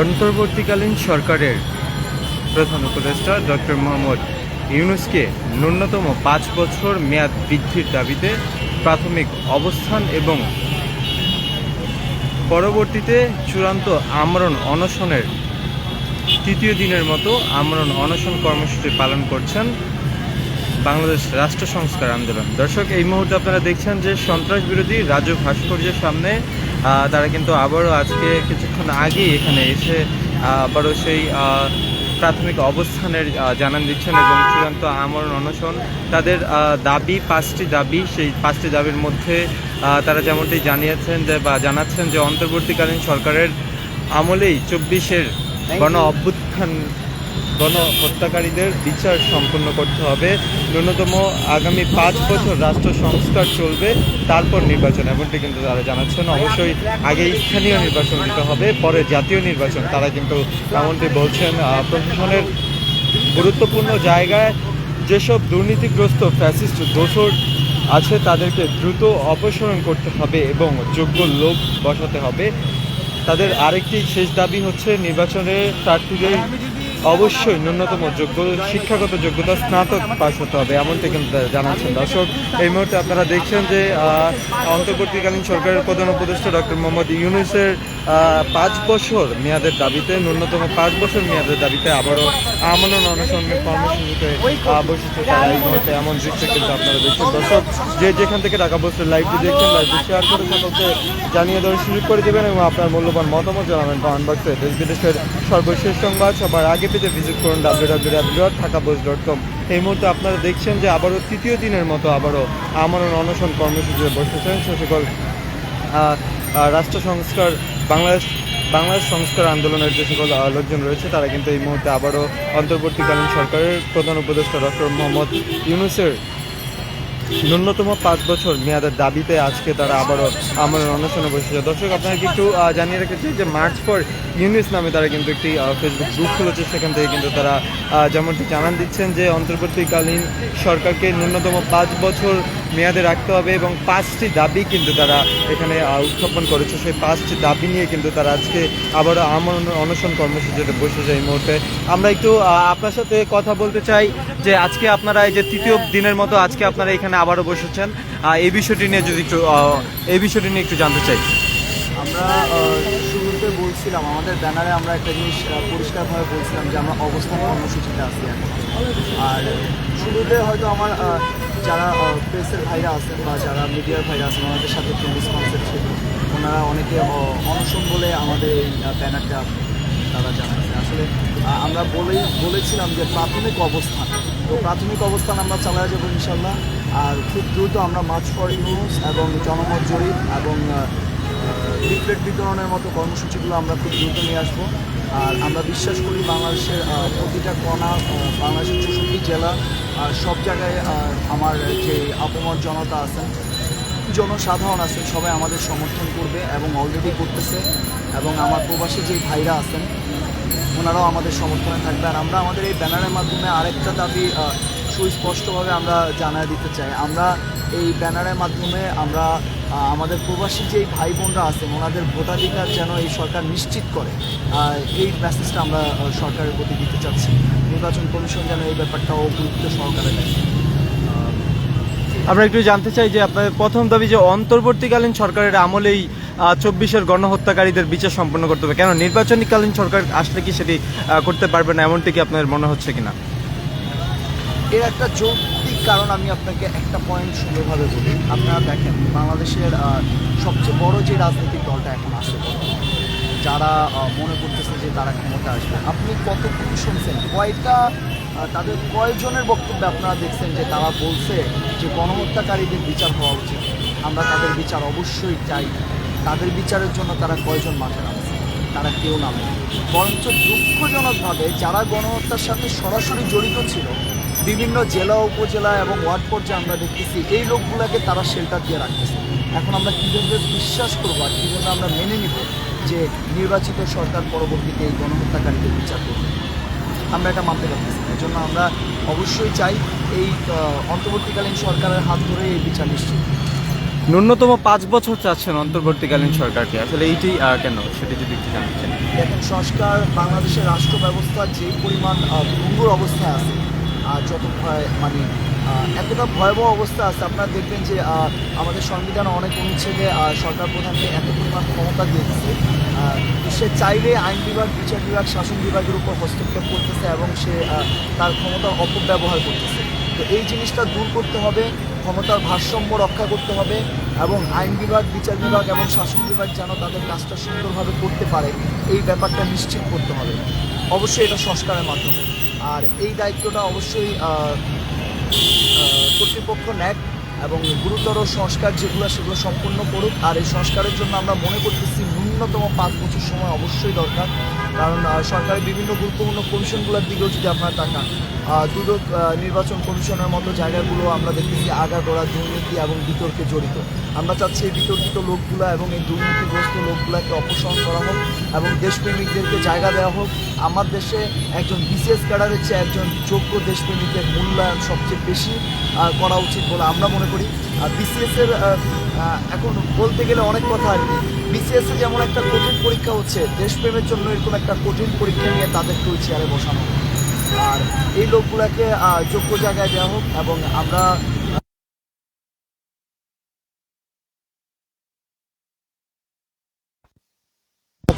অন্তর্বর্তীকালীন সরকারের প্রধান উপদেষ্টা ডক্টর মোহাম্মদ ইউনূসকে ন্যূনতম 5 বছর মেয়াদ বৃদ্ধির দাবিতে প্রাথমিক অবস্থান এবং পরবর্তীতে চূড়ান্ত আমরণ অনশনের তৃতীয় দিনের মতো আমরণ অনশন কর্মসূচি পালন করছেন বাংলাদেশ রাষ্ট্র সংস্কার আন্দোলন। দর্শক, এই মুহূর্তে আপনারা দেখছেন যে সন্ত্রাস বিরোধী রাজু ভাস্কর্যের সামনে তারা কিন্তু আবারও আজকে কিছুক্ষণ আগেই এখানে এসে আবারও সেই প্রাথমিক অবস্থানের জানান দিচ্ছেন এবং চূড়ান্ত আমরণ অনশন তাদের দাবি 5টি দাবি। সেই 5টি দাবির মধ্যে তারা যেমনটি জানিয়েছেন যে বা জানাচ্ছেন যে অন্তর্বর্তীকালীন সরকারের আমলেই 24-এর গণ অভ্যুত্থান গণহত্যাকারীদের বিচার সম্পন্ন করতে হবে, ন্যূনতম আগামী 5 বছর রাষ্ট্র সংস্কার চলবে, তারপর নির্বাচন, এমনটি কিন্তু তারা জানাচ্ছেন। অবশ্যই আগে স্থানীয় নির্বাচন দিতে হবে, পরে জাতীয় নির্বাচন, তারা কিন্তু এমনটি বলছেন। প্রশাসনের গুরুত্বপূর্ণ জায়গায় যেসব দুর্নীতিগ্রস্ত ফ্যাসিস্ট দোসর আছে তাদেরকে দ্রুত অপসারণ করতে হবে এবং যোগ্য লোক বসাতে হবে। তাদের আরেকটি শেষ দাবি হচ্ছে নির্বাচনে প্রার্থীদের অবশ্যই ন্যূনতম শিক্ষাগত যোগ্যতা স্নাতক পাস হতে হবে, এমনটি কিন্তু জানাচ্ছেন। দর্শক, এই মুহূর্তে আপনারা দেখছেন যে অন্তর্বর্তীকালীন সরকারের প্রধান উপদেষ্টা ডক্টর মোহাম্মদ ইউনূসের 5 বছর মেয়াদের দাবিতে, ন্যূনতম 5 বছর মেয়াদের দাবিতে আবারও আমরণ অনশন কর্মসূচিতে বসেছে তারা এই মুহূর্তে, এমন দৃশ্য কিন্তু আপনারা দেখছেন। দর্শক, যে যেখান থেকে ঢাকা পোস্টের লাইভটি দেখছেন, লাইভটি শেয়ার করে সকলকে জানিয়ে দেওয়ার সুযোগ করে দেবেন এবং আপনার মূল্যবান মতামত জানাবেন কমেন্ট বক্সে। দেশ বিদেশের সর্বশেষ সংবাদ সবার আগে পেতে ভিজিট করুন www.dhakapost.com। এই মুহূর্তে আপনারা দেখছেন যে আবারও তৃতীয় দিনের মতো আবারও আমরণ অনশন কর্মসূচিতে বসেছেন সে সকল রাষ্ট্র সংস্কার বাংলাদেশ সংস্কার আন্দোলনের যে সকল লোকজন রয়েছে তারা কিন্তু এই মুহূর্তে আবারও অন্তর্বর্তীকালীন সরকারের প্রধান উপদেষ্টা ডক্টর মোহাম্মদ ইউনূসের ন্যূনতম 5 বছর মেয়াদের দাবিতে আজকে তারা আবারও আমরণ অনশনে বসেছে। দর্শক, আপনাকে একটু জানিয়ে রেখেছি যে মার্চ ফর ইউনূস নামে তারা কিন্তু একটি ফেসবুক গ্রুপ খুলেছে, সেখান থেকে কিন্তু তারা যেমনটি জানান দিচ্ছেন যে অন্তর্বর্তীকালীন সরকারকে ন্যূনতম 5 বছর মেয়াদে রাখতে হবে এবং 5টি দাবি কিন্তু তারা এখানে উত্থাপন করেছে। সেই 5টি দাবি নিয়ে কিন্তু তারা আজকে আবারও আমরণ অনশন কর্মসূচিতে বসেছে। এই মুহূর্তে আমরা একটু আপনার সাথে কথা বলতে চাই যে আজকে আপনারা এই যে তৃতীয় দিনের মতো আজকে আপনারা এখানে আবারও বসেছেন, এই বিষয়টি নিয়ে যদি একটু জানতে চাই। আমরা শুরুতে বলছিলাম আমাদের ব্যানারে আমরা একটা জিনিস পরিষ্কারভাবে বলছিলাম যে আমরা অবস্থান কর্মসূচিতে আছি এখন। আর শুরুতে হয়তো আমার যারা প্রেসের ভাইরা আছেন বা যারা মিডিয়ার ভাইরা আছেন ওনাদের সাথে একটু মিসকনসেপ্ট ছিল, ওনারা অনেকে অনশন বলে আমাদের এই ব্যানারটা তারা জানাচ্ছে। আসলে আমরা বলেছিলাম যে প্রাথমিক অবস্থান, তো প্রাথমিক অবস্থান আমরা চালিয়ে যাবো ইনশাল্লাহ। আর খুব দ্রুত আমরা মার্চ ফর ইউনূস এবং জনমত জরিপ এবং লিফলেট বিতরণের মতো কর্মসূচিগুলো আমরা খুব দ্রুত নিয়ে আসবো। আর আমরা বিশ্বাস করি বাংলাদেশের প্রতিটা কোণা, বাংলাদেশের 64 জেলা, সব জায়গায় আমার যে আপমর জনতা আছেন, জনসাধারণ আছেন, সবাই আমাদের সমর্থন করবে এবং অলরেডি করতেছে। এবং আমার প্রবাসী যে ভাইরা আছেন ওনারাও আমাদের সমর্থনে থাকবে। আর আমরা আমাদের এই ব্যানারের মাধ্যমে আরেকটা দাবি সুস্পষ্টভাবে আমরা জানায় দিতে চাই। আমরা এই ব্যানারের মাধ্যমে আমরা আমাদের প্রবাসী যেই ভাই বোনরা আছেন ওনাদের ভোটাধিকার যেন এই সরকার নিশ্চিত করে, এই মেসেজটা আমরা সরকারের প্রতি দিতে চাচ্ছি। নির্বাচন কমিশন যেন এই ব্যাপারটাও গুরুত্ব সহকারে দেয়। আমরা একটু জানতে চাই যে আপনাদের প্রথম দাবি যে অন্তর্বর্তীকালীন সরকারের আমলেই 24-এর গণহত্যাকারীদের বিচার সম্পন্ন করতে হবে, কেন নির্বাচনীকালীন সরকার আসলে কি সেটি করতে পারবে না, এমনটি কি আপনাদের মনে হচ্ছে কিনা? এর একটা যৌক্তিক কারণ আমি আপনাকে একটা পয়েন্ট সুন্দরভাবে বলি। আপনারা দেখেন বাংলাদেশের সবচেয়ে বড় যে রাজনৈতিক দলটা এখন আছে, যারা মনে করতেছে যে তারা ক্ষমতা আসবে, আপনি কতটুকু শুনছেন, তাদের কয়জনের বক্তব্যে আপনারা দেখছেন যে তারা বলছে যে গণহত্যাকারীদের বিচার হওয়া উচিত, আমরা তাদের বিচার অবশ্যই চাই। তাদের বিচারের জন্য তারা কয়জন মাঠে নামছে? তারা কেউ নামে। বরঞ্চ দুঃখজনকভাবে যারা গণহত্যার সাথে সরাসরি জড়িত ছিল, বিভিন্ন জেলা, উপজেলা এবং ওয়ার্ড পর্যায়ে আমরা দেখতেছি এই লোকগুলোকে তারা শেল্টার দিয়ে রাখতেছে। এখন আমরা কীভাবে বিশ্বাস করবো আর কীভাবে আমরা মেনে নিব যে নির্বাচিত সরকার পরবর্তীতে এই গণহত্যাকারীদের বিচার করবে? আমরা এটা মানতে পারতেছি না। এই জন্য আমরা অবশ্যই চাই এই অন্তর্বর্তীকালীন সরকারের হাত ধরে এই বিচার নিশ্চিত। ন্যূনতম 5 বছর চাচ্ছেন অন্তর্বর্তীকালীন সরকারকে, আসলে এইটি কেন সেটি যদি একটু জানতে চান। দেখেন, সংস্কার বাংলাদেশের রাষ্ট্র ব্যবস্থা যে পরিমাণ ভঙ্গুর অবস্থায় আছে, যত মানে এতটা ভয়াবহ অবস্থা আছে, আপনারা দেখবেন যে আমাদের সংবিধান অনেক অনুচ্ছেদে সরকার প্রধানকে এত পরিমাণ ক্ষমতা দিয়েছে, সে চাইলে আইন বিভাগ, বিচার বিভাগ, শাসন বিভাগের উপর হস্তক্ষেপ করতেছে এবং সে তার ক্ষমতার অপব্যবহার করতেছে। তো এই জিনিসটা দূর করতে হবে, ক্ষমতার ভারসাম্য রক্ষা করতে হবে এবং আইন বিভাগ, বিচার বিভাগ এবং শাসন বিভাগ যেন তাদের কাজটা সুন্দরভাবে করতে পারে, এই ব্যাপারটা নিশ্চিত করতে হবে। অবশ্যই এটা সংস্কারের মাধ্যমে, আর এই দায়িত্বটা অবশ্যই কর্তৃপক্ষ নেয় এবং গুরুতর সংস্কার যেগুলো সেগুলো সম্পূর্ণ করুক। আর এই সংস্কারের জন্য আমরা মনে করতেছি ন্যূনতম 5 বছর সময় অবশ্যই দরকার, কারণ সরকারের বিভিন্ন গুরুত্বপূর্ণ কমিশনগুলোর দিকেও যদি আপনারা তাকান, দুদক, নির্বাচন কমিশনের মতো জায়গাগুলো আমরা দেখতেছি আগাগোড়া দুর্নীতি এবং বিতর্কে জড়িত। আমরা চাচ্ছি এই বিতর্কিত লোকগুলো এবং এই দুর্নীতিগ্রস্ত লোকগুলোকে অপসারণ করা হোক এবং দেশপ্রেমিকদেরকে জায়গা দেওয়া হোক। আমার দেশে একজন বিসিএস ক্যাডারের চেয়ে একজন যোগ্য দেশপ্রেমিকের মূল্যায়ন সবচেয়ে বেশি করা উচিত বলে আমরা মনে করি। বিসিএসের এখন বলতে গেলে অনেক কথা আর কি, বিসিএস যেমন একটা কঠিন পরীক্ষা হচ্ছে, দেশপ্রেমের জন্য এরকম একটা কঠিন পরীক্ষা নিয়ে তাদেরকে ওই চেয়ারে বসানো হোক আর এই লোকগুলোকে যোগ্য জায়গায় দেওয়া হোক এবং আমরা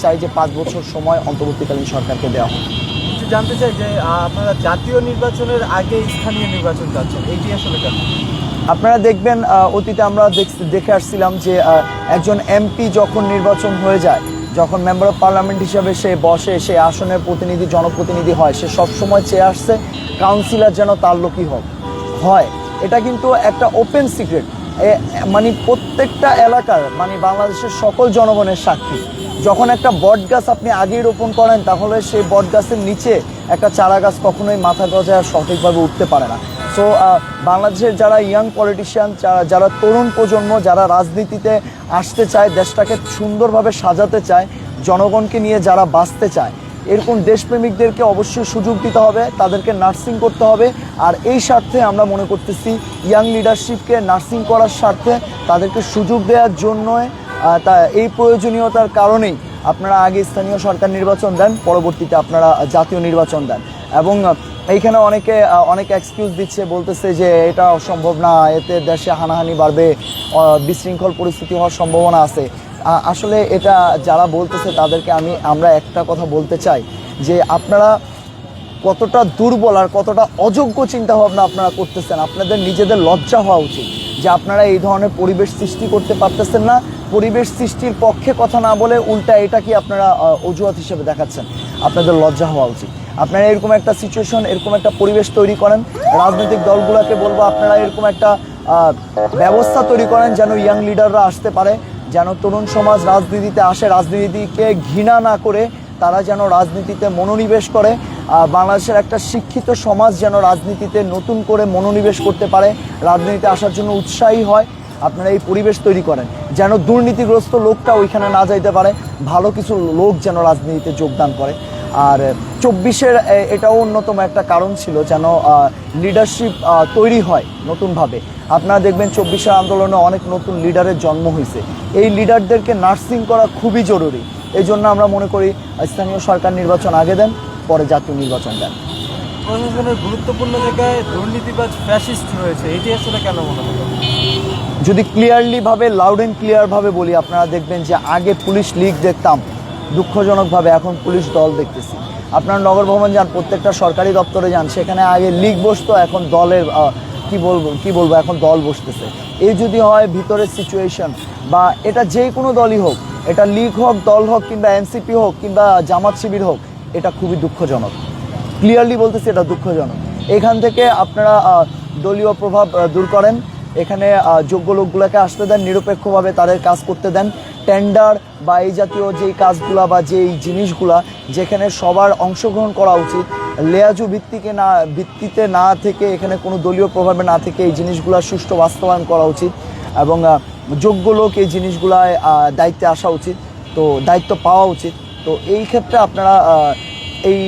চাই যে 5 বছর সময় অন্তর্বর্তীকালীন সরকারকে দেওয়া হোক। একটু জানতে চাই যে আপনারা জাতীয় নির্বাচনের আগে স্থানীয় নির্বাচন চাচ্ছেন, এইটি আসলে কেন? আপনারা দেখবেন অতীতে আমরা দেখে আসছিলাম যে একজন এমপি যখন নির্বাচন হয়ে যায়, যখন মেম্বার অফ পার্লামেন্ট হিসাবে সে বসে, সে আসনের প্রতিনিধি, জনপ্রতিনিধি হয়, সে সবসময় চেয়ে আসছে কাউন্সিলর যেন তার লোকই হয়। এটা কিন্তু একটা ওপেন সিক্রেট, মানে প্রত্যেকটা এলাকার, মানে বাংলাদেশের সকল জনগণের সাক্ষী। যখন একটা বট গাছ আপনি আগেই রোপণ করেন, তাহলে সেই বট গাছের নিচে একটা চারা গাছ কখনোই মাথা গজায় সঠিকভাবে উঠতে পারে না। সো বাংলাদেশের যারা ইয়াং পলিটিশিয়ান, যারা তরুণ প্রজন্ম, যারা রাজনীতিতে আসতে চায়, দেশটাকে সুন্দরভাবে সাজাতে চায়, জনগণকে নিয়ে যারা বাঁচতে চায়, এরকম দেশপ্রেমিকদেরকে অবশ্যই সুযোগ দিতে হবে, তাদেরকে নার্সিং করতে হবে। আর এই স্বার্থে আমরা মনে করতেছি ইয়াং লিডারশিপকে নার্সিং করার স্বার্থে তাদেরকে সুযোগ দেওয়ার জন্য এই প্রয়োজনীয়তার কারণেই আপনারা আগে স্থানীয় সরকার নির্বাচন দেন, পরবর্তীতে আপনারা জাতীয় নির্বাচন দেন। এবং এইখানে অনেকে এক্সকিউজ দিচ্ছে, বলতেছে যে এটা অসম্ভব না, এতে দেশে হানাহানি বাড়বে, বিশৃঙ্খল পরিস্থিতি হওয়ার সম্ভাবনা আছে। আসলে এটা যারা বলতেছে তাদেরকে আমরা একটা কথা বলতে চাই যে আপনারা কতটা দুর্বল আর কতটা অযোগ্য চিন্তাভাবনা আপনারা করতেছেন। আপনাদের নিজেদের লজ্জা হওয়া উচিত যে আপনারা এই ধরনের পরিবেশ সৃষ্টি করতে পারতেছেন না। পরিবেশ সৃষ্টির পক্ষে কথা না বলে উল্টা এটা কি আপনারা অজুহাত হিসেবে দেখাচ্ছেন। আপনাদের লজ্জা হওয়া উচিত। আপনারা এরকম একটা সিচুয়েশন, এরকম একটা পরিবেশ তৈরি করেন। রাজনৈতিক দলগুলোকে বলবো আপনারা এরকম একটা ব্যবস্থা তৈরি করেন যেন ইয়াং লিডাররা আসতে পারে, যেন তরুণ সমাজ রাজনীতিতে আসে, রাজনীতিকে ঘৃণা না করে তারা যেন রাজনীতিতে মনোনিবেশ করে। বাংলাদেশের একটা শিক্ষিত সমাজ যেন রাজনীতিতে নতুন করে মনোনিবেশ করতে পারে, রাজনীতিতে আসার জন্য উৎসাহী হয়। আপনারা এই পরিবেশ তৈরি করেন যেন দুর্নীতিগ্রস্ত লোকটা ওইখানে না যাইতে পারে, ভালো কিছু লোক যেন রাজনীতিতে যোগদান করে। আর 24-এর এটাও অন্যতম একটা কারণ ছিল যেন লিডারশিপ তৈরি হয় নতুনভাবে। আপনারা দেখবেন 24-এর আন্দোলনে অনেক নতুন লিডারের জন্ম হয়েছে। এই লিডারদেরকে নার্সিং করা খুবই জরুরি। এই জন্য আমরা মনে করি স্থানীয় সরকার নির্বাচন আগে দেন, পরে জাতীয় নির্বাচন দেন। প্রশাসনের গুরুত্বপূর্ণ জায়গায় দুর্নীতিবাজ ফ্যাসিস্ট রয়েছে, এটি আসলে কেন মনে হলো? যদি ক্লিয়ারলিভাবে, লাউড অ্যান্ড ক্লিয়ারভাবে বলি, আপনারা দেখবেন যে আগে পুলিশ লীগ দেখতাম, দুঃখজনকভাবে এখন পুলিশ দল দেখতেছি। আপনারা নগর ভবন যান, প্রত্যেকটা সরকারি দপ্তরে যান, সেখানে আগে লীগ বসতো, এখন দলের কি বলবো এখন দল বসতেছে। এই যদি হয় ভিতরের সিচুয়েশন, বা এটা যে কোনো দলই হোক, এটা লীগ হোক, দল হোক, কিংবা এনসিপি হোক, কিংবা জামাত শিবির হোক, এটা খুবই দুঃখজনক। ক্লিয়ারলি বলতেছি, এটা দুঃখজনক। এখান থেকে আপনারা দলীয় প্রভাব দূর করেন, এখানে যোগ্য লোকগুলোকে আসতে দেন, নিরপেক্ষভাবে তাদের কাজ করতে দেন। টেন্ডার বা এই জাতীয় যেই কাজগুলা বা যেই জিনিসগুলা যেখানে সবার অংশগ্রহণ করা উচিত, লেয়াজু ভিত্তিতে না থেকে, এখানে কোনো দলীয় প্রভাবে না থেকে এই জিনিসগুলা সুষ্ঠু বাস্তবায়ন করা উচিত এবং যোগ্য লোক এই জিনিসগুলায় দায়িত্বে আসা উচিত, তো দায়িত্ব পাওয়া উচিত। তো এই ক্ষেত্রে আপনারা এই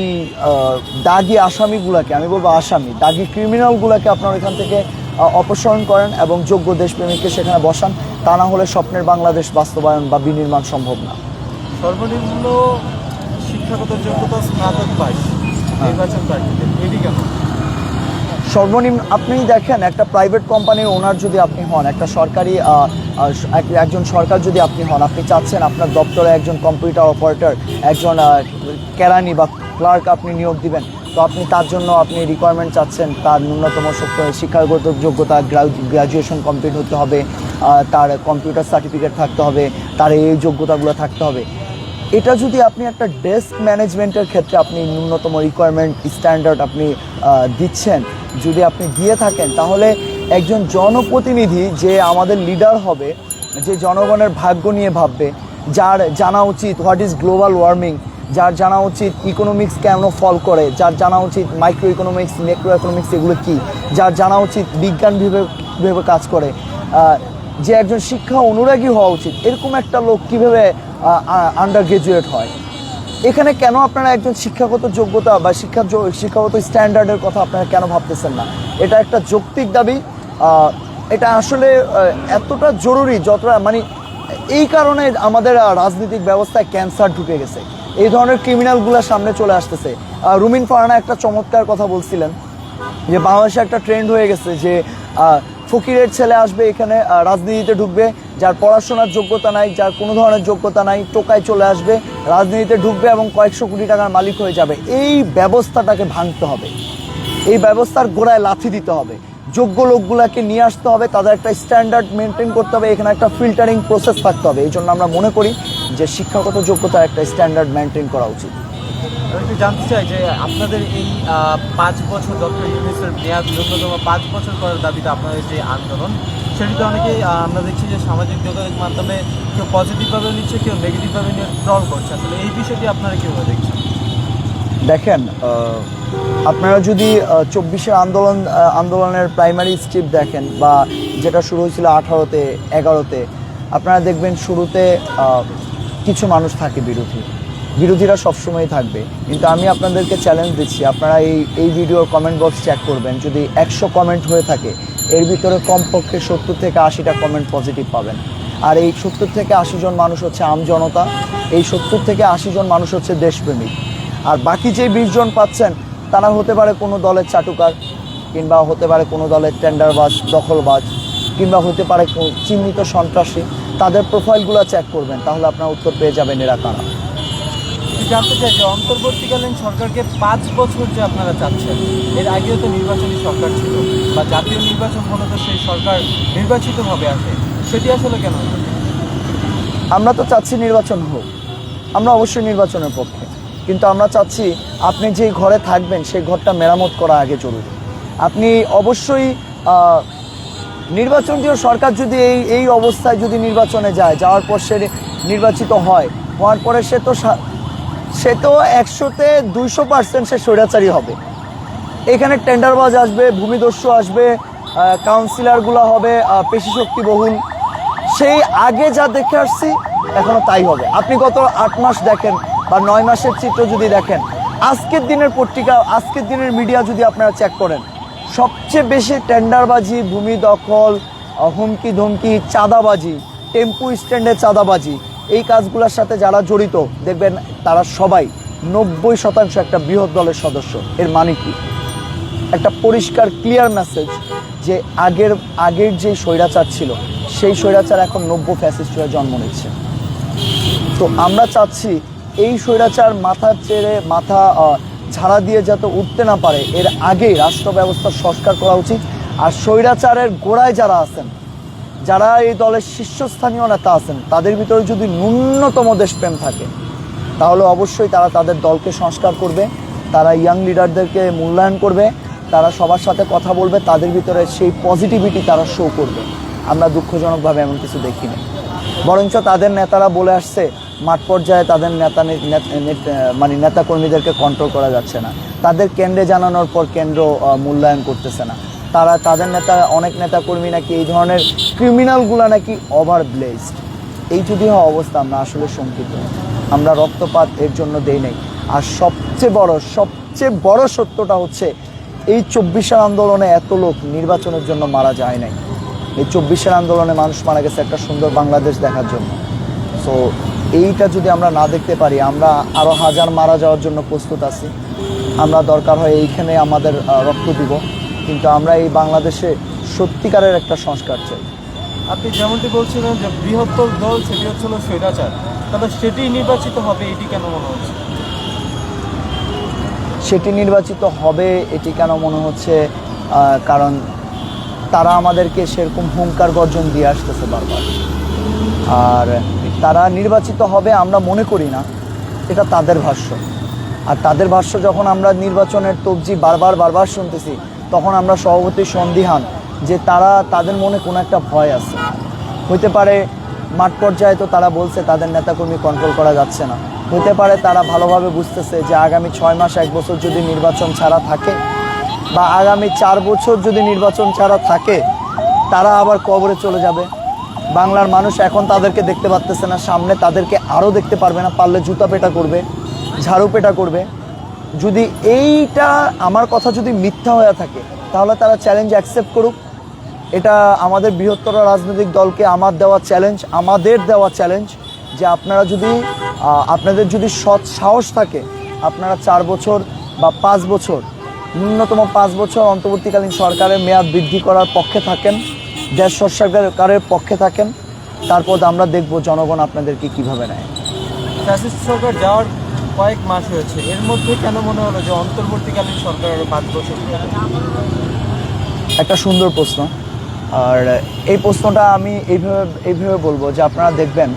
দাগি আসামিগুলাকে, আমি বলবো আসামি, দাগি ক্রিমিনালগুলাকে আপনারা এখান থেকে অপসারণ করেন এবং যোগ্য দেশপ্রেমিককে সেখানে বসান। তা না হলে স্বপ্নের বাংলাদেশ বাস্তবায়ন বা বিনির্মাণ সম্ভব না। সর্বনিম্ন শিক্ষাগত যোগ্যতা স্নাতক পাস নির্বাচন প্রার্থীদের, এটি কেন? সর্বনিম্ন আপনি দেখেন, একটা প্রাইভেট কোম্পানির ওনার যদি আপনি হন, একটা সরকারি একজন সরকার যদি আপনি হন, আপনি চাচ্ছেন আপনার দপ্তরে একজন কম্পিউটার অপারেটর, একজন কেরানি বা ক্লার্ক আপনি নিয়োগ দিবেন, তো আপনি তার জন্য আপনি রিকোয়ারমেন্ট চাচ্ছেন তার ন্যূনতম শিক্ষাগত যোগ্যতা গ্র্যাজুয়েশন কমপ্লিট হতে হবে, তার কম্পিউটার সার্টিফিকেট থাকতে হবে, তার এই যোগ্যতাগুলো থাকতে হবে। এটা যদি আপনি একটা ডেস্ক ম্যানেজমেন্টের ক্ষেত্রে আপনি ন্যূনতম রিকোয়ারমেন্ট স্ট্যান্ডার্ড আপনি দিচ্ছেন, যদি আপনি দিয়ে থাকেন, তাহলে একজন জনপ্রতিনিধি যে আমাদের লিডার হবে, যে জনগণের ভাগ্য নিয়ে ভাববে, যার জানা উচিত হোয়াট ইজ গ্লোবাল ওয়ার্মিং, যার জানা উচিত ইকোনমিক্স কেন ফল করে, যার জানা উচিত মাইক্রো ইকোনমিক্স ম্যাক্রো ইকোনমিক্স এগুলো কী, যার জানা উচিত বিজ্ঞান কীভাবে কাজ করে, যে একজন শিক্ষা অনুরাগী হওয়া উচিত, এরকম একটা লোক কীভাবে আন্ডার গ্রাজুয়েট হয়। এখানে কেন আপনারা একজন শিক্ষাগত যোগ্যতা বা শিক্ষাগত স্ট্যান্ডার্ডের কথা আপনারা কেন ভাবতেছেন না? এটা একটা যৌক্তিক দাবি। এটা আসলে এতটা জরুরি যতটা মানে এই কারণে আমাদের রাজনৈতিক ব্যবস্থায় ক্যান্সার ঢুকে গেছে, এই ধরনের ক্রিমিনালগুলো সামনে চলে আসতেছে। রুমিন ফারহানা একটা চমৎকার কথা বলছিলেন যে বাংলাদেশে একটা ট্রেন্ড হয়ে গেছে যে ফকিরের ছেলে আসবে এখানে রাজনীতিতে ঢুকবে, যার পড়াশোনার যোগ্যতা নাই, যার কোনো ধরনের যোগ্যতা নাই, টোকায় চলে আসবে, রাজনীতিতে ঢুকবে এবং কয়েকশো কোটি টাকার মালিক হয়ে যাবে। এই ব্যবস্থাটাকে ভাঙতে হবে, এই ব্যবস্থার গোড়ায় লাথি দিতে হবে, যোগ্য লোকগুলোকে নিয়ে আসতে হবে, তাদের একটা স্ট্যান্ডার্ড মেনটেন করতে হবে, এখানে একটা ফিল্টারিং প্রসেস থাকতে হবে। এই জন্য আমরা মনে করি যে শিক্ষাগত যোগ্যতার একটা স্ট্যান্ডার্ড মেনটেন করা উচিত। আমি একটু জানতে চাই যে আপনাদের এই 5 বছর ডক্টর ইউনূসের মেয়াদ ন্যূনতম 5 বছর করার দাবিতে আপনাদের যে আন্দোলন, সেটিতে অনেকেই আমরা দেখছি যে সামাজিক যোগাযোগ মাধ্যমে কেউ পজিটিভভাবে নিচ্ছে, কেউ নেগেটিভভাবে নিয়ে ট্রল করছে। আসলে এই বিষয়টি আপনারা কীভাবে দেখছেন? দেখেন, আপনারা যদি 24-এর আন্দোলনের প্রাইমারি স্টেপ দেখেন বা যেটা শুরু হয়েছিল 18-তে 11-তে, আপনারা দেখবেন শুরুতে কিছু মানুষ থাকে বিরোধীরা সবসময় থাকবে, কিন্তু আমি আপনাদেরকে চ্যালেঞ্জ দিচ্ছি, আপনারা এই ভিডিওর কমেন্ট বক্স চেক করবেন, যদি 100 কমেন্ট হয়ে থাকে এর ভিতরে কমপক্ষে 70 থেকে 80টা কমেন্ট পজিটিভ পাবেন। আর এই 70 থেকে 80 জন মানুষ হচ্ছে আমজনতা, এই 70 থেকে 80 জন মানুষ হচ্ছে দেশপ্রেমিক। আর বাকি যে 20 জন পাচ্ছেন তারা হতে পারে কোনো দলের চাটুকার, কিংবা হতে পারে কোনো দলের টেন্ডারবাজ, দখলবাজ, কিংবা হতে পারে চিহ্নিত সন্ত্রাসী। তাদের প্রোফাইলগুলো চেক করবেন, তাহলে আপনার উত্তর পেয়ে যাবেন এরা কারা। জানতে চাই যে অন্তর্বর্তীকালীন সরকারকে 5 বছর যে আপনারা চাচ্ছেন, এর আগেও তো নির্বাচনী সরকার ছিল বা জাতীয় নির্বাচন হলে তো সেই সরকার নির্বাচিতভাবে আসে, সেটি আসলে কেন? আমরা তো চাচ্ছি নির্বাচন হোক, আমরা অবশ্যই নির্বাচনের পক্ষে, কিন্তু আমরা চাচ্ছি আপনি যে ঘরে থাকবেন সেই ঘরটা মেরামত করা আগে জরুরি। আপনি অবশ্যই নির্বাচনীয় সরকার যদি এই অবস্থায় যদি নির্বাচনে যাওয়ার পর সে নির্বাচিত হওয়ার পরে সে তো 100-তে 200% সে স্বৈরাচারী হবে। এখানে টেন্ডারবাজ আসবে, ভূমিদস্যু আসবে, কাউন্সিলরগুলো হবে পেশি বহুল। সেই আগে যা দেখে আসছি এখনো তাই হবে। আপনি গত 8 মাস দেখেন বা 9 মাসের চিত্র যদি দেখেন, আজকের দিনের পত্রিকা, আজকের দিনের মিডিয়া যদি আপনারা চেক করেন, সবচেয়ে বেশি টেন্ডারবাজি, ভূমি দখল, হুমকি ধমকি, চাঁদাবাজি, টেম্পু স্ট্যান্ডে চাঁদাবাজি, এই কাজগুলোর সাথে যারা জড়িত দেখবেন তারা সবাই 90% একটা বৃহৎ দলের সদস্য। এর মানে কি? একটা পরিষ্কার ক্লিয়ার মেসেজ যে আগের যে স্বৈরাচার ছিল সেই স্বৈরাচার এখন 90 ফ্যাসিস্ট হয়ে জন্ম নিচ্ছে। তো আমরা চাচ্ছি এই স্বৈরাচার মাথা ঝাড়া দিয়ে যাতে উঠতে না পারে, এর আগেই রাষ্ট্র ব্যবস্থার সংস্কার করা উচিত। আর স্বৈরাচারের গোড়ায় যারা আছেন, যারা এই দলের শীর্ষস্থানীয় নেতা আছেন, তাদের ভিতরে যদি ন্যূনতম দেশপ্রেম থাকে তাহলে অবশ্যই তারা তাদের দলকে সংস্কার করবে, তারা ইয়াং লিডারদেরকে মূল্যায়ন করবে, তারা সবার সাথে কথা বলবে, তাদের ভিতরে সেই পজিটিভিটি তারা শো করবে। আমরা দুঃখজনকভাবে এমন কিছু দেখিনি, বরঞ্চ তাদের নেতারা বলে আসছে মাঠ পর্যায়ে তাদের নেতাকর্মীদেরকে কন্ট্রোল করা যাচ্ছে না, তাদের কেন্দ্রে জানানোর পর কেন্দ্র মূল্যায়ন করতেছে না, তাদের অনেক নেতাকর্মী নাকি এই ধরনের ক্রিমিনালগুলো নাকি ওভার ব্লেসড। এই যদি হওয়া অবস্থা, আমরা আসলে শঙ্কিত, আমরা রক্তপাত এর জন্য দেই নাই। আর সবচেয়ে বড় সত্যটা হচ্ছে এই 24-এর আন্দোলনে এত লোক নির্বাচনের জন্য মারা যায় নাই, এই 24-এর আন্দোলনে মানুষ মারা গেছে একটা সুন্দর বাংলাদেশ দেখার জন্য। সো এইটা যদি আমরা না দেখতে পারি, আমরা আরও হাজার মারা যাওয়ার জন্য প্রস্তুত আছি। আমরা দরকার হয় এইখানে আমাদের রক্ত দিব, কিন্তু আমরা এই বাংলাদেশে সত্যিকারের একটা সংস্কার চাই। আপনি যেমনটি বলছিলেন যে বৃহত্তর দল সেটি হচ্ছিল স্বৈরাচার, তাহলে সেটি নির্বাচিত হবে এটি কেন মনে হচ্ছে? সেটি নির্বাচিত হবে এটি কেন মনে হচ্ছে, কারণ তারা আমাদেরকে সেরকম হুঙ্কার গর্জন দিয়ে আসতেছে বারবার। আর তারা নির্বাচিত হবে আমরা মনে করি না, এটা তাদের ভাষ্য। আর তাদের ভাষ্য যখন আমরা নির্বাচনের তবজি বারবার শুনতেছি, তখন আমরা স্বভাবতই সন্দিহান যে তাদের মনে কোনো একটা ভয় আছে। হইতে পারে মাঠ পর্যায়ে তো তারা বলছে তাদের নেতাকর্মী কন্ট্রোল করা যাচ্ছে না। হইতে পারে তারা ভালোভাবে বুঝতেছে যে আগামী 6 মাস 1 বছর যদি নির্বাচন ছাড়া থাকে, বা আগামী 4 বছর যদি নির্বাচন ছাড়া থাকে, তারা আবার কবরে চলে যাবে। বাংলার মানুষ এখন তাদেরকে দেখতে পারতেছে না, সামনে তাদেরকে আরও দেখতে পারবে না, পারলে জুতা পেটা করবে, ঝাড়ু পেটা করবে। যদি এইটা আমার কথা যদি মিথ্যা হয়ে থাকে, তাহলে তারা চ্যালেঞ্জ অ্যাকসেপ্ট করুক। এটা আমাদের বৃহত্তর রাজনৈতিক দলকে আমাদের দেওয়া চ্যালেঞ্জ যে আপনাদের যদি সৎ সাহস থাকে, আপনারা 4 বছর বা 5 বছর, ন্যূনতম 5 বছর অন্তর্বর্তীকালীন সরকারের মেয়াদ বৃদ্ধি করার পক্ষে থাকেন, দেশ সরকারের পক্ষে থাকেন, তারপর আমরা দেখব জনগণ আপনাদেরকে কীভাবে নেয়। ফ্যাসিস্ট সরকার যাওয়ার কয়েক মাস হয়েছে, এর মধ্যে কেন মনে হলো যে অন্তর্বর্তীকালীন সরকার আরও 5 বছর? একটা সুন্দর প্রশ্ন। আর এই প্রশ্নটা আমি এইভাবে বলবো যে আপনারা দেখবেন,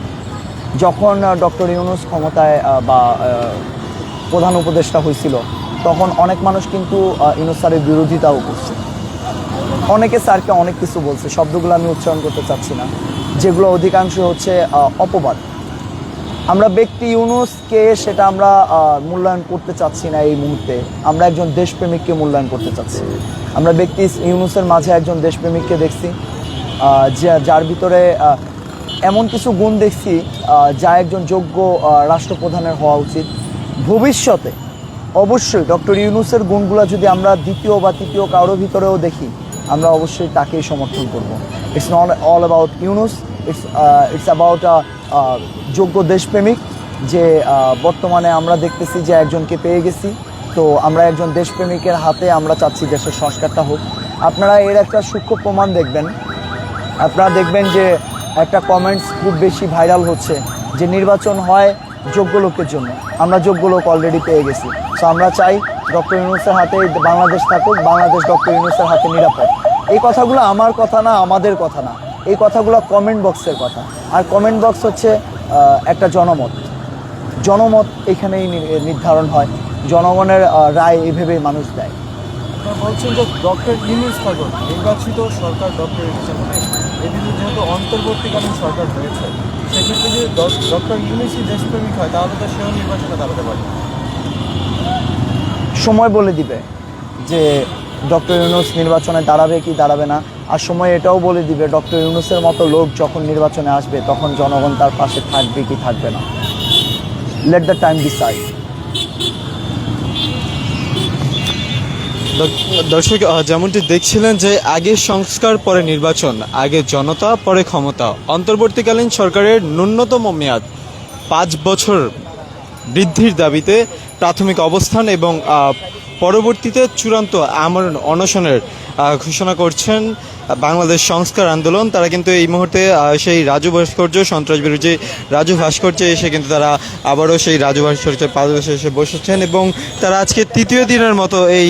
যখন ডক্টর ইউনূস ক্ষমতায় বা প্রধান উপদেষ্টা হয়েছিল, তখন অনেক মানুষ কিন্তু ইউনূস স্যারের বিরোধিতাও করছে। অনেকে স্যারকে অনেক কিছু বলছে, শব্দগুলো আমি উচ্চারণ করতে চাচ্ছি না, যেগুলো অধিকাংশ হচ্ছে অপবাদ। আমরা ব্যক্তি ইউনূসকে সেটা আমরা মূল্যায়ন করতে চাচ্ছি না এই মুহূর্তে। আমরা একজন দেশপ্রেমিককে মূল্যায়ন করতে চাচ্ছি। আমরা ব্যক্তি ইউনূসের মাঝে একজন দেশপ্রেমিককে দেখছি, যার ভিতরে এমন কিছু গুণ দেখছি যা একজন যোগ্য রাষ্ট্রপ্রধানের হওয়া উচিত। ভবিষ্যতে অবশ্যই ডক্টর ইউনূসের গুণগুলো যদি আমরা দ্বিতীয় বা তৃতীয় কারোর ভিতরেও দেখি, আমরা অবশ্যই তাকেই সমর্থন করব। It's not all about Yunus, it's about যোগ্য দেশপ্রেমিক যে বর্তমানে আমরা দেখতেছি যে একজনকে পেয়ে গেছি। তো আমরা একজন দেশপ্রেমিকের হাতে আমরা চাচ্ছি দেশের সংস্কারটা হোক। আপনারা এর একটা সূক্ষ্ম প্রমাণ দেখবেন। আপনারা দেখবেন যে একটা কমেন্টস খুব বেশি ভাইরাল হচ্ছে যে নির্বাচন হয় যোগ্য লোকের জন্য। আমরা যোগ্য লোক অলরেডি পেয়ে গেছি। সো আমরা চাই ডক্টর ইউনূসের হাতে বাংলাদেশ থাকুক, বাংলাদেশ ডক্টর ইউনূসের হাতে নিরাপদ। এই কথাগুলো আমার কথা না, আমাদের কথা না, এই কথাগুলো কমেন্ট বক্সের কথা। আর কমেন্ট বক্স হচ্ছে একটা জনমত এখানেই নির্ধারণ হয়। জনগণের রায় এইভাবেই মানুষ দেয়। আপনারা বলছেন যে ডক্টর ইউনূস থাকুন, নির্বাচিত সরকার ডক্টর ইউনূসের মধ্যে এদিকে যেহেতু অন্তর্বর্তীকালীন সরকার হয়েছে, সেক্ষেত্রে যদি ডক্টর ইউনূসই দেশপ্রেমিক হয়, তাহলে তো সেও নির্বাচনে দাঁড়াতে পারে। সময় বলে দিবে যে ডক্টর ইউনূস নির্বাচনে দাঁড়াবে কি দাঁড়াবে না। আর সময় এটাও বলে দিবে ডক্টর ইউনূসের মতো লোক যখন নির্বাচনে আসবে, তখন জনগণ তার পাশে থাকবে কি থাকবে না। Let the time decide. দর্শক, যেমনটি দেখছিলেন যে আগে সংস্কার পরে নির্বাচন, আগে জনতা পরে ক্ষমতা। অন্তর্বর্তীকালীন সরকারের ন্যূনতম মেয়াদ 5 বছর বৃদ্ধির দাবিতে প্রাথমিক অবস্থান এবং পরবর্তীতে চূড়ান্ত আমরণ অনশনের ঘোষণা করছেন বাংলাদেশ সংস্কার আন্দোলন। তারা কিন্তু এই মুহূর্তে সেই রাজু ভাস্কর্য, সন্ত্রাস বিরোধী রাজু ভাস্কর্যে এসে কিন্তু তারা আবারও সেই রাজু ভাস্কর্যের পাদদেশে এসে বসেছেন এবং তারা আজকে 3য় দিনের মতো এই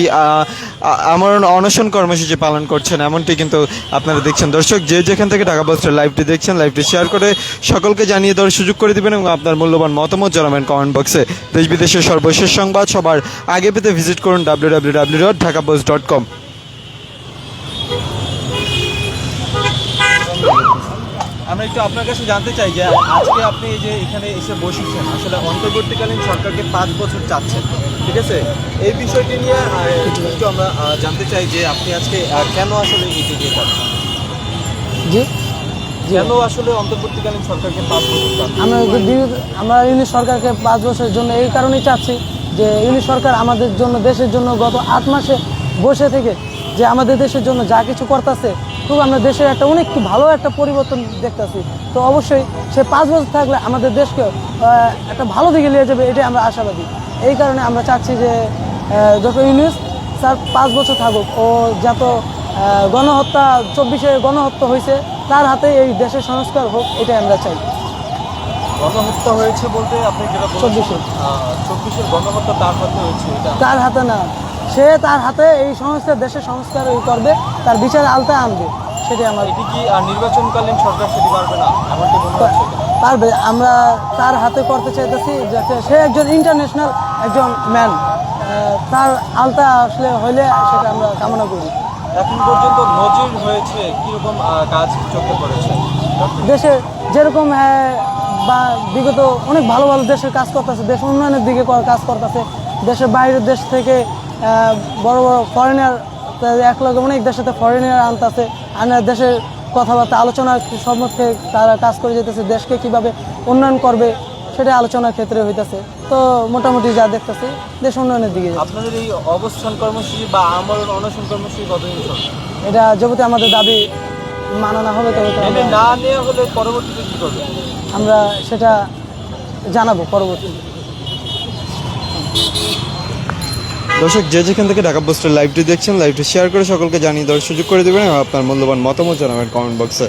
আমরণ অনশন কর্মসূচি পালন করছেন, এমনটি কিন্তু আপনারা দেখছেন। দর্শক, যে যেখান থেকে ঢাকা পোস্টের লাইভটি দেখছেন, লাইভটি শেয়ার করে সকলকে জানিয়ে দেওয়ার সুযোগ করে দেবেন এবং আপনার মূল্যবান মতামত জানাবেন কমেন্ট বক্সে। দেশ বিদেশের সর্বশেষ সংবাদ সবার আগে পেতে ভিজিট করুন www.dhakapost.com। আমরা একটু আপনার কাছে জানতে চাই যে আজকে আপনি যে এখানে এসে বসেছেন, আসলে অন্তর্বর্তীকালীন সরকারকে 5 বছর চাচ্ছেন, ঠিক আছে? এই বিষয়টি নিয়ে একটু আমরা জানতে চাই যে আপনি আজকে কেন আসলে এটি দিয়ে চাচ্ছেন? জি, কেন আসলে অন্তর্বর্তীকালীন সরকারকে 5 বছর চাচ্ছেন? আমরা ইউনিট সরকারকে 5 বছরের জন্য এই কারণেই চাচ্ছি যে ইউনিট সরকার আমাদের জন্য, দেশের জন্য গত 8 মাসে বসে থেকে যে আমাদের দেশের জন্য যা কিছু করতেছে, খুব থাকুক, আমরা দেশের একটা অনেক ভালো একটা পরিবর্তন দেখতেছি। তো অবশ্যই সে 5 বছর থাকলে আমাদের দেশকে একটা ভালো দিকে নিয়ে যাবে, এটাই আমরা আশাবাদী। এই কারণে আমরা চাচ্ছি যে ডক্টর ইউনূস স্যার 5 বছর থাকুক। ও যত গণহত্যা 24-এ গণহত্যা হয়েছে তার হাতে এই দেশের সংস্কার হোক, এটাই আমরা চাই। গণহত্যা হয়েছে বলতে আপনি যেটা বলছেন 24-এর গণহত্যা তার হাতে হয়েছে, এটা তার হাতে না, সে তার হাতে এই সংস্কার, দেশের সংস্কার করবে, তার বিচার আলতা আনবে, সেটাই আমার। এটি কি নির্বাচনকালীন সরকার সেটি পারবে না এমনটি মনে হচ্ছে? পারবে, আমরা তার হাতে করতে চাইতেছি, যাতে সে একজন ইন্টারন্যাশনাল একজন ম্যান, তার আলতা আসলে হইলে সেটা আমরা কামনা করি। এখন পর্যন্ত নজির হয়েছে কিরকম কাজ চোখে পড়েছে? দেশে যেরকম বা বিগত অনেক ভালো ভালো দেশের কাজ করতেছে, দেশ উন্নয়নের দিকে কাজ করতেছে, দেশের বাইরের দেশ থেকে বড় বড় ফরেনার, এক লগে অনেক দেশেতে ফরেনার আনতেছে, দেশের কথাবার্তা আলোচনার সম্মুখে তারা কাজ করে যেতেছে, দেশকে কিভাবে উন্নয়ন করবে সেটা আলোচনার ক্ষেত্রে হইতেছে। তো মোটামুটি যা দেখতেছি দেশ উন্নয়নের দিকে যাচ্ছে। আপনাদের এই অবস্থান কর্মসূচি বা আমরণ অনশন কর্মসূচি কতদিন চলবে? এটা যাবতীয় আমাদের দাবি মানা না হবে তবে তো মেনে না নেওয়া হলে পরবর্তীতে কী করবে? আমরা সেটা জানাবো পরবর্তীতে। দর্শক যে যেখান থেকে ঢাকা পোস্টের লাইভটি দেখছেন, লাইভটি শেয়ার করে সকলকে জানিয়ে দেওয়ার সুযোগ করে দেবেন এবং আপনার মূল্যবান মতামত জানাবেন কমেন্ট বক্সে।